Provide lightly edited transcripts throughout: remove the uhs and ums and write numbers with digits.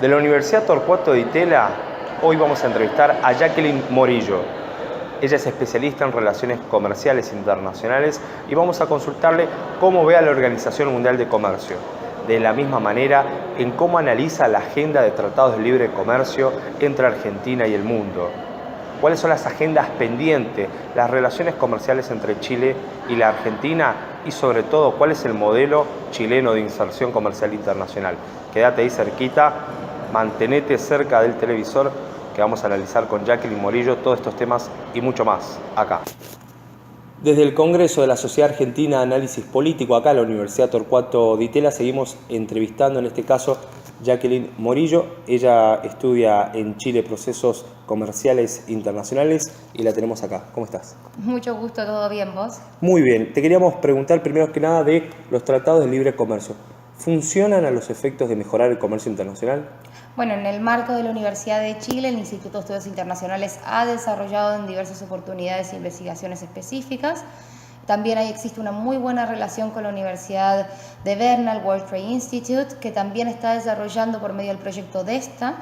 De la Universidad Torcuato Di Tella, hoy vamos a entrevistar a Jacqueline Morillo. Ella es especialista en relaciones comerciales internacionales y vamos a consultarle cómo ve a la Organización Mundial de Comercio. De la misma manera, en cómo analiza la agenda de tratados de libre comercio entre Argentina y el mundo. ¿Cuáles son las agendas pendientes, las relaciones comerciales entre Chile y la Argentina? Y sobre todo, ¿cuál es el modelo chileno de inserción comercial internacional? Quédate ahí cerquita, mantenete cerca del televisor, que vamos a analizar con Jacqueline Morillo todos estos temas y mucho más acá. Desde el Congreso de la Sociedad Argentina de Análisis Político, acá en la Universidad Torcuato Di Tella, seguimos entrevistando en este caso Jacqueline Morillo. Ella estudia en Chile procesos comerciales internacionales y la tenemos acá. ¿Cómo estás? Mucho gusto, ¿todo bien vos? Muy bien. Te queríamos preguntar primero que nada de los tratados de libre comercio. ¿Funcionan a los efectos de mejorar el comercio internacional? Bueno, en el marco de la Universidad de Chile, el Instituto de Estudios Internacionales ha desarrollado en diversas oportunidades e investigaciones específicas. También existe una muy buena relación con la Universidad de Berna, el World Trade Institute, que también está desarrollando por medio del proyecto DESTA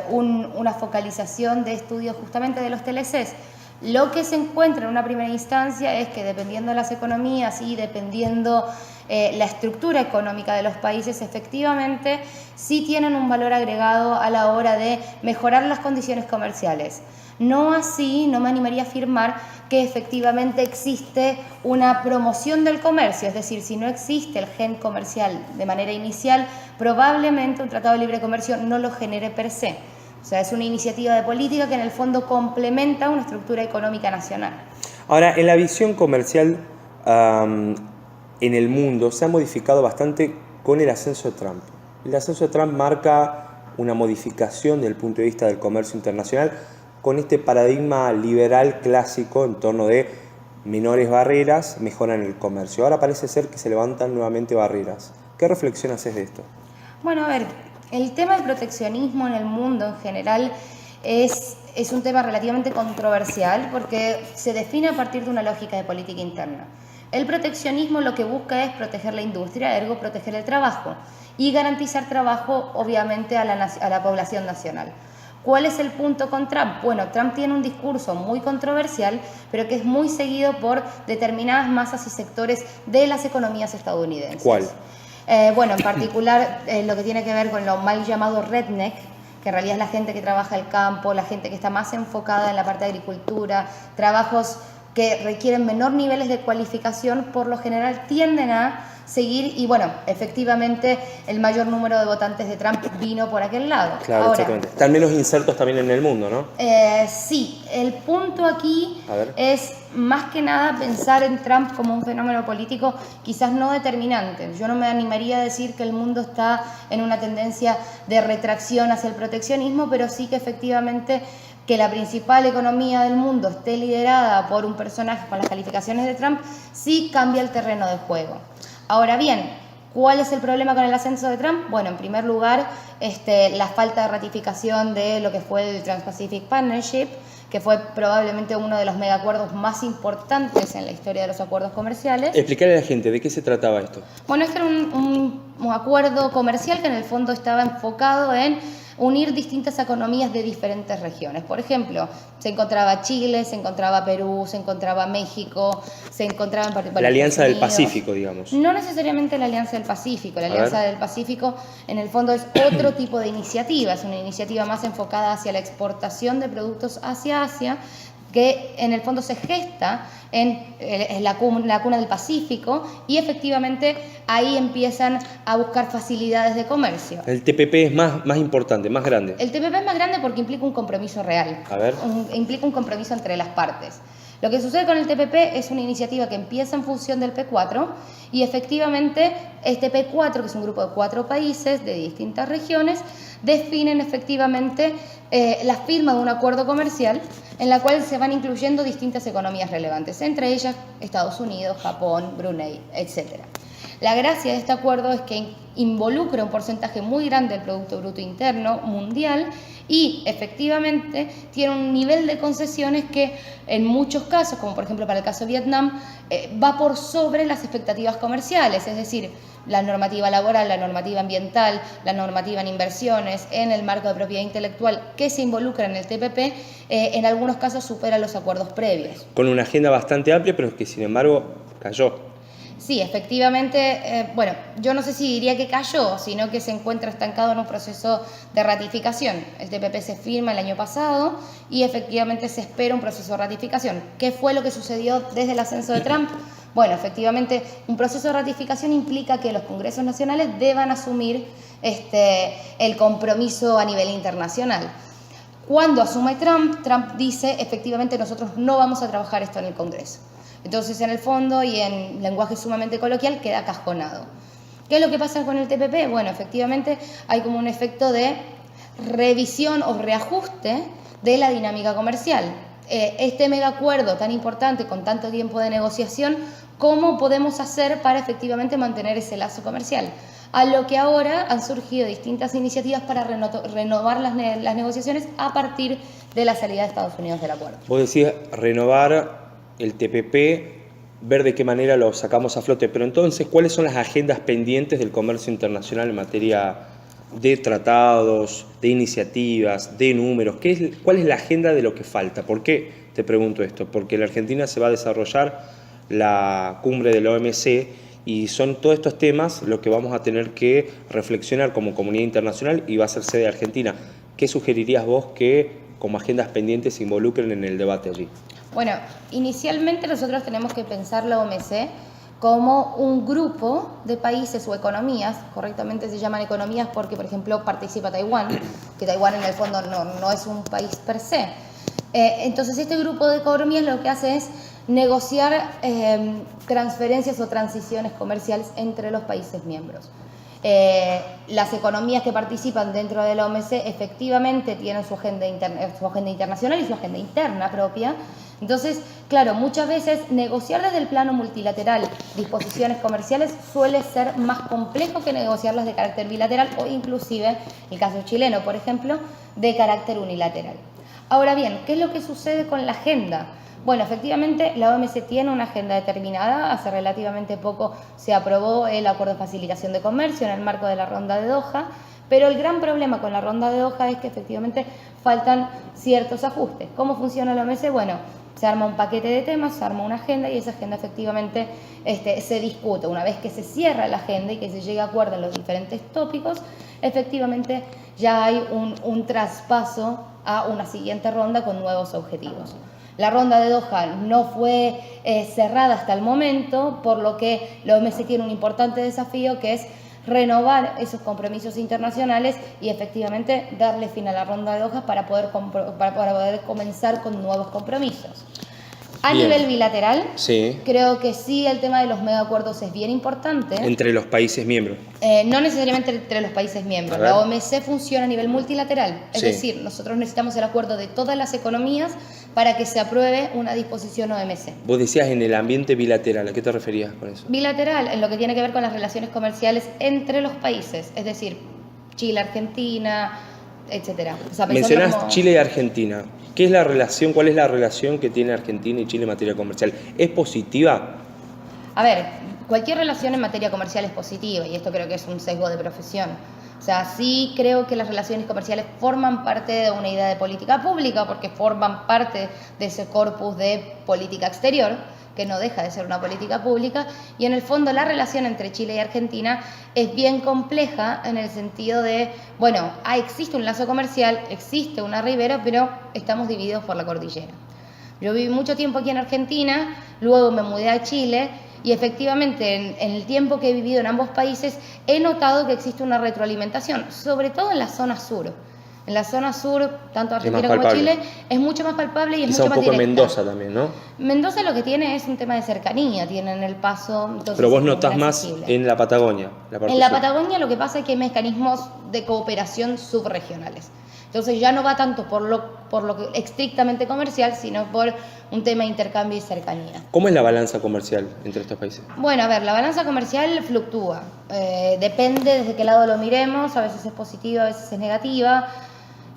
una focalización de estudios justamente de los TLCs. Lo que se encuentra en una primera instancia es que dependiendo de las economías y dependiendo la estructura económica de los países, efectivamente sí tienen un valor agregado a la hora de mejorar las condiciones comerciales. No así, no me animaría a afirmar que efectivamente existe una promoción del comercio, es decir, si no existe el gen comercial de manera inicial, probablemente un tratado de libre comercio no lo genere per se. O sea, es una iniciativa de política que en el fondo complementa una estructura económica nacional. Ahora, en la visión comercial en el mundo se ha modificado bastante con el ascenso de Trump. El ascenso de Trump marca una modificación desde el punto de vista del comercio internacional con este paradigma liberal clásico en torno de menores barreras mejoran el comercio. Ahora parece ser que se levantan nuevamente barreras. ¿Qué reflexión haces de esto? Bueno, a ver, el tema del proteccionismo en el mundo en general es un tema relativamente controversial porque se define a partir de una lógica de política interna. El proteccionismo lo que busca es proteger la industria, ergo proteger el trabajo y garantizar trabajo obviamente a la población nacional. ¿Cuál es el punto con Trump? Bueno, Trump tiene un discurso muy controversial, pero que es muy seguido por determinadas masas y sectores de las economías estadounidenses. ¿Cuál? Bueno, en particular lo que tiene que ver con lo mal llamado redneck, que en realidad es la gente que trabaja el campo, la gente que está más enfocada en la parte de agricultura, trabajos que requieren menor niveles de cualificación, por lo general tienden a seguir y bueno, efectivamente el mayor número de votantes de Trump vino por aquel lado. Claro, ahora, exactamente. Están menos insertos también en el mundo, ¿no? Sí, el punto aquí es más que nada pensar en Trump como un fenómeno político quizás no determinante. Yo no me animaría a decir que el mundo está en una tendencia de retracción hacia el proteccionismo, pero sí que efectivamente que la principal economía del mundo esté liderada por un personaje con las calificaciones de Trump, sí cambia el terreno de juego. Ahora bien, ¿cuál es el problema con el ascenso de Trump? Bueno, en primer lugar, la falta de ratificación de lo que fue el Trans-Pacific Partnership, que fue probablemente uno de los megacuerdos más importantes en la historia de los acuerdos comerciales. Explicarle a la gente, ¿de qué se trataba esto? Bueno, este era un acuerdo comercial que en el fondo estaba enfocado en unir distintas economías de diferentes regiones. Por ejemplo, se encontraba Chile, se encontraba Perú, se encontraba México, se encontraba en particular la Alianza del Pacífico, digamos. No necesariamente la Alianza del Pacífico. La Alianza del Pacífico en el fondo es otro tipo de iniciativa, es una iniciativa más enfocada hacia la exportación de productos hacia Asia, que en el fondo se gesta en la cuna del Pacífico y efectivamente ahí empiezan a buscar facilidades de comercio. El TPP es más importante, más grande. El TPP es más grande porque implica un compromiso real, implica un compromiso entre las partes. Lo que sucede con el TPP es una iniciativa que empieza en función del P4 y efectivamente este P4, que es un grupo de 4 países de distintas regiones, definen efectivamente la firma de un acuerdo comercial en la cual se van incluyendo distintas economías relevantes, entre ellas Estados Unidos, Japón, Brunei, etc. La gracia de este acuerdo es que involucra un porcentaje muy grande del Producto Bruto Interno mundial y efectivamente tiene un nivel de concesiones que en muchos casos, como por ejemplo para el caso de Vietnam, va por sobre las expectativas comerciales, es decir, la normativa laboral, la normativa ambiental, la normativa en inversiones, en el marco de propiedad intelectual que se involucra en el TPP, en algunos casos supera los acuerdos previos. Con una agenda bastante amplia, pero que sin embargo cayó. Sí, efectivamente, bueno, yo no sé si diría que cayó, sino que se encuentra estancado en un proceso de ratificación. El TPP se firma el año pasado y efectivamente se espera un proceso de ratificación. ¿Qué fue lo que sucedió desde el ascenso de Trump? Bueno, efectivamente, un proceso de ratificación implica que los congresos nacionales deban asumir el compromiso a nivel internacional. Cuando asume Trump, Trump dice, efectivamente, nosotros no vamos a trabajar esto en el Congreso. Entonces, en el fondo y en lenguaje sumamente coloquial, queda cajonado. ¿Qué es lo que pasa con el TPP? Bueno, efectivamente hay como un efecto de revisión o reajuste de la dinámica comercial. Este megacuerdo tan importante, con tanto tiempo de negociación, ¿cómo podemos hacer para efectivamente mantener ese lazo comercial? A lo que ahora han surgido distintas iniciativas para renovar las negociaciones a partir de la salida de Estados Unidos del acuerdo. Vos decís renovar el TPP, ver de qué manera lo sacamos a flote, pero entonces, ¿cuáles son las agendas pendientes del comercio internacional en materia de tratados, de iniciativas, de números? ¿Cuál es la agenda de lo que falta? ¿Por qué te pregunto esto? Porque en la Argentina se va a desarrollar la cumbre de la OMC y son todos estos temas lo que vamos a tener que reflexionar como comunidad internacional y va a ser sede Argentina. ¿Qué sugerirías vos que como agendas pendientes se involucren en el debate allí? Bueno, inicialmente nosotros tenemos que pensar la OMC como un grupo de países o economías, correctamente se llaman economías porque, por ejemplo, participa Taiwán, que Taiwán en el fondo no es un país per se. Entonces, este grupo de economías lo que hace es negociar transferencias o transiciones comerciales entre los países miembros. Las economías que participan dentro de la OMC efectivamente tienen su agenda internacional y su agenda interna propia. Entonces, claro, muchas veces negociar desde el plano multilateral disposiciones comerciales suele ser más complejo que negociarlas de carácter bilateral o inclusive, el caso chileno, por ejemplo, de carácter unilateral. Ahora bien, ¿qué es lo que sucede con la agenda? Bueno, efectivamente la OMC tiene una agenda determinada. Hace relativamente poco se aprobó el Acuerdo de Facilitación de Comercio en el marco de la Ronda de Doha, pero el gran problema con la Ronda de Doha es que efectivamente faltan ciertos ajustes. ¿Cómo funciona la OMC? Bueno, se arma un paquete de temas, se arma una agenda y esa agenda efectivamente se discute. Una vez que se cierra la agenda y que se llega a acuerdo en los diferentes tópicos, efectivamente ya hay un traspaso a una siguiente ronda con nuevos objetivos. La ronda de Doha no fue cerrada hasta el momento, por lo que la OMC tiene un importante desafío que es renovar esos compromisos internacionales y efectivamente darle fin a la ronda de Doha para poder comenzar con nuevos compromisos. A nivel bilateral, sí, creo que sí, el tema de los megacuerdos es bien importante. Entre los países miembros. No necesariamente entre los países miembros. La OMC funciona a nivel multilateral. Es decir, nosotros necesitamos el acuerdo de todas las economías para que se apruebe una disposición OMC. Vos decías en el ambiente bilateral, ¿a qué te referías con eso? Bilateral, en lo que tiene que ver con las relaciones comerciales entre los países. Es decir, Chile, Argentina, etcétera. O sea, mencionás como Chile y Argentina. ¿Qué es la relación? ¿Cuál es la relación que tiene Argentina y Chile en materia comercial? ¿Es positiva? A ver, cualquier relación en materia comercial es positiva y esto creo que es un sesgo de profesión. O sea, sí creo que las relaciones comerciales forman parte de una idea de política pública porque forman parte de ese corpus de política exterior, que no deja de ser una política pública, y en el fondo la relación entre Chile y Argentina es bien compleja en el sentido de, bueno, existe un lazo comercial, existe una ribera, pero estamos divididos por la cordillera. Yo viví mucho tiempo aquí en Argentina, luego me mudé a Chile, y efectivamente en el tiempo que he vivido en ambos países he notado que existe una retroalimentación, sobre todo en la zona sur. En la zona sur, tanto Argentina como Chile, es mucho más palpable y es mucho más directa. Quizá un poco Mendoza también, ¿no? Mendoza lo que tiene es un tema de cercanía, tienen el paso. Entonces, pero vos notás más en la Patagonia. En la Patagonia lo que pasa es que hay mecanismos de cooperación subregionales. Entonces ya no va tanto por lo estrictamente comercial, sino por un tema de intercambio y cercanía. ¿Cómo es la balanza comercial entre estos países? Bueno, a ver, la balanza comercial fluctúa. Depende desde qué lado lo miremos, a veces es positiva, a veces es negativa.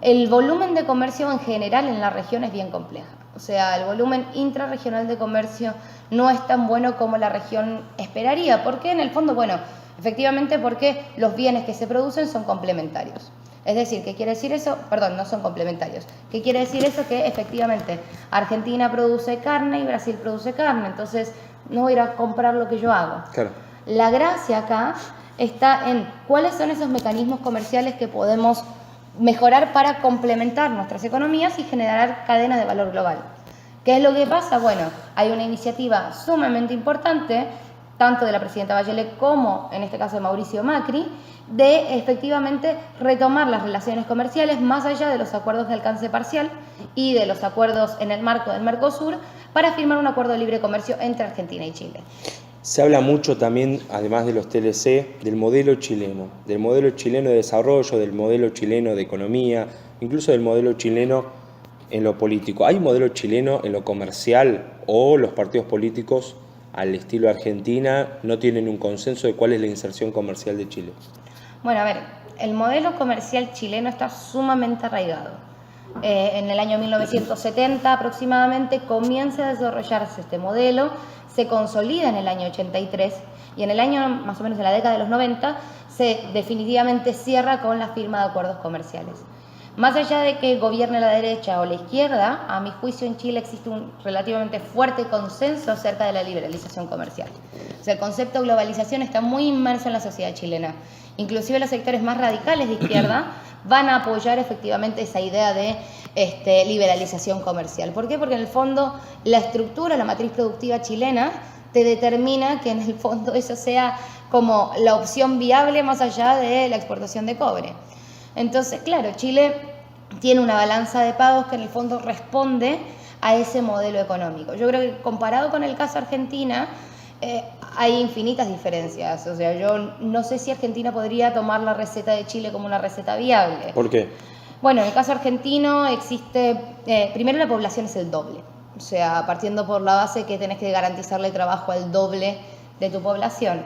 El volumen de comercio en general en la región es bien compleja. O sea, el volumen intrarregional de comercio no es tan bueno como la región esperaría. ¿Por qué? En el fondo, bueno, efectivamente porque los bienes que se producen son complementarios. Es decir, ¿qué quiere decir eso? Perdón, no son complementarios. ¿Qué quiere decir eso? Que efectivamente Argentina produce carne y Brasil produce carne. Entonces, no voy a ir a comprar lo que yo hago. Claro. La gracia acá está en cuáles son esos mecanismos comerciales que podemos mejorar para complementar nuestras economías y generar cadenas de valor global. ¿Qué es lo que pasa? Bueno, hay una iniciativa sumamente importante, tanto de la presidenta Bachelet como, en este caso, de Mauricio Macri, de efectivamente retomar las relaciones comerciales más allá de los acuerdos de alcance parcial y de los acuerdos en el marco del Mercosur para firmar un acuerdo de libre comercio entre Argentina y Chile. Se habla mucho también, además de los TLC, del modelo chileno de desarrollo, del modelo chileno de economía, incluso del modelo chileno en lo político. ¿Hay un modelo chileno en lo comercial o los partidos políticos al estilo Argentina no tienen un consenso de cuál es la inserción comercial de Chile? Bueno, a ver, el modelo comercial chileno está sumamente arraigado. En el año 1970 aproximadamente comienza a desarrollarse este modelo, se consolida en el año 83 y en el año más o menos de la década de los 90 se definitivamente cierra con la firma de acuerdos comerciales. Más allá de que gobierne la derecha o la izquierda, a mi juicio en Chile existe un relativamente fuerte consenso acerca de la liberalización comercial. O sea, el concepto de globalización está muy inmerso en la sociedad chilena. Inclusive los sectores más radicales de izquierda van a apoyar efectivamente esa idea de liberalización comercial. ¿Por qué? Porque en el fondo la estructura, la matriz productiva chilena te determina que en el fondo eso sea como la opción viable más allá de la exportación de cobre. Entonces, claro, Chile tiene una balanza de pagos que en el fondo responde a ese modelo económico. Yo creo que comparado con el caso Argentina, hay infinitas diferencias. O sea, yo no sé si Argentina podría tomar la receta de Chile como una receta viable. ¿Por qué? Bueno, en el caso argentino existe, primero la población es el doble. O sea, partiendo por la base que tenés que garantizarle trabajo al doble de tu población.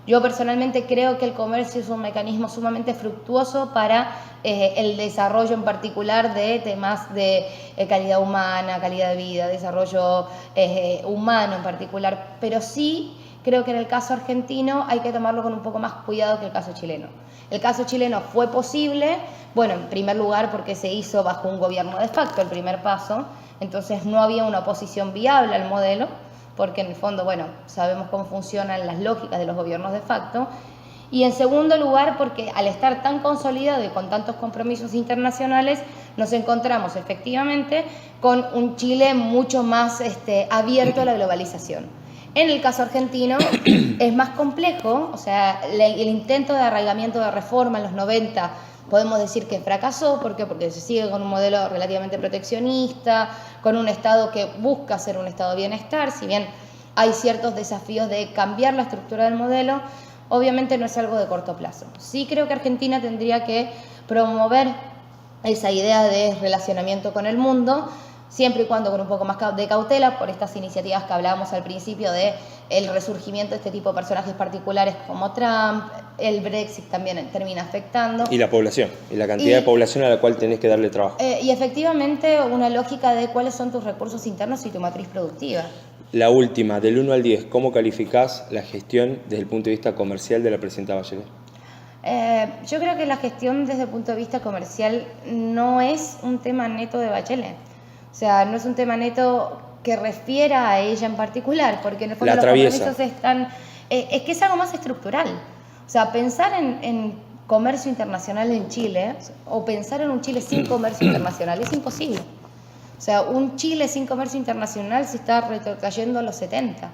Yo personalmente creo que el comercio es un mecanismo sumamente fructuoso para el desarrollo en particular de temas de calidad humana, calidad de vida, desarrollo humano en particular, pero sí creo que en el caso argentino hay que tomarlo con un poco más cuidado que el caso chileno. El caso chileno fue posible, bueno, en primer lugar porque se hizo bajo un gobierno de facto, el primer paso, entonces no había una oposición viable al modelo, porque en el fondo, bueno, sabemos cómo funcionan las lógicas de los gobiernos de facto. Y en segundo lugar, porque al estar tan consolidado y con tantos compromisos internacionales, nos encontramos efectivamente con un Chile mucho más abierto a la globalización. En el caso argentino es más complejo, o sea, el intento de arraigamiento de reforma en los 90 podemos decir que fracasó. ¿Por qué? Porque se sigue con un modelo relativamente proteccionista, con un Estado que busca ser un Estado de bienestar. Si bien hay ciertos desafíos de cambiar la estructura del modelo, obviamente no es algo de corto plazo. Sí creo que Argentina tendría que promover esa idea de relacionamiento con el mundo, siempre y cuando con un poco más de cautela por estas iniciativas que hablábamos al principio de el resurgimiento de este tipo de personajes particulares como Trump, el Brexit también termina afectando. Y la población, y la cantidad de población a la cual tenés que darle trabajo. Y efectivamente una lógica de cuáles son tus recursos internos y tu matriz productiva. La última, del 1 al 10, ¿cómo calificás la gestión desde el punto de vista comercial de la presidenta Bachelet? Yo creo que la gestión desde el punto de vista comercial no es un tema neto de Bachelet. O sea, no es un tema neto que refiera a ella en particular, porque en el fondo los compromisos están... es que es algo más estructural. O sea, pensar en comercio internacional en Chile, o pensar en un Chile sin comercio internacional, es imposible. O sea, un Chile sin comercio internacional se está retrocayendo a los 70.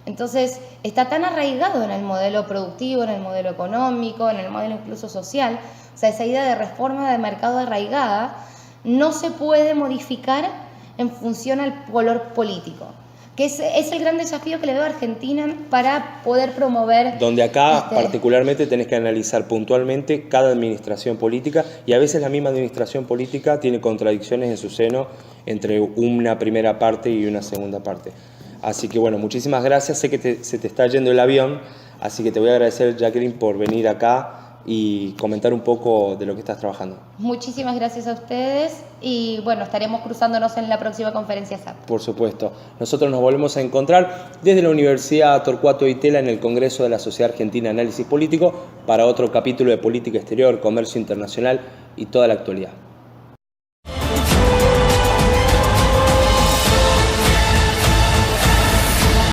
Entonces, está tan arraigado en el modelo productivo, en el modelo económico, en el modelo incluso social. O sea, esa idea de reforma de mercado arraigada no se puede modificar en función al color político. que es el gran desafío que le veo a Argentina para poder promover... Donde acá particularmente tenés que analizar puntualmente cada administración política, y a veces la misma administración política tiene contradicciones en su seno entre una primera parte y una segunda parte. Así que bueno, muchísimas gracias. Sé que se te está yendo el avión, así que te voy a agradecer, Jacqueline, por venir acá y comentar un poco de lo que estás trabajando. Muchísimas gracias a ustedes y bueno, estaremos cruzándonos en la próxima conferencia SAP. Por supuesto. Nosotros nos volvemos a encontrar desde la Universidad Torcuato Di Tella en el Congreso de la Sociedad Argentina de Análisis Político para otro capítulo de Política Exterior, Comercio Internacional y toda la actualidad.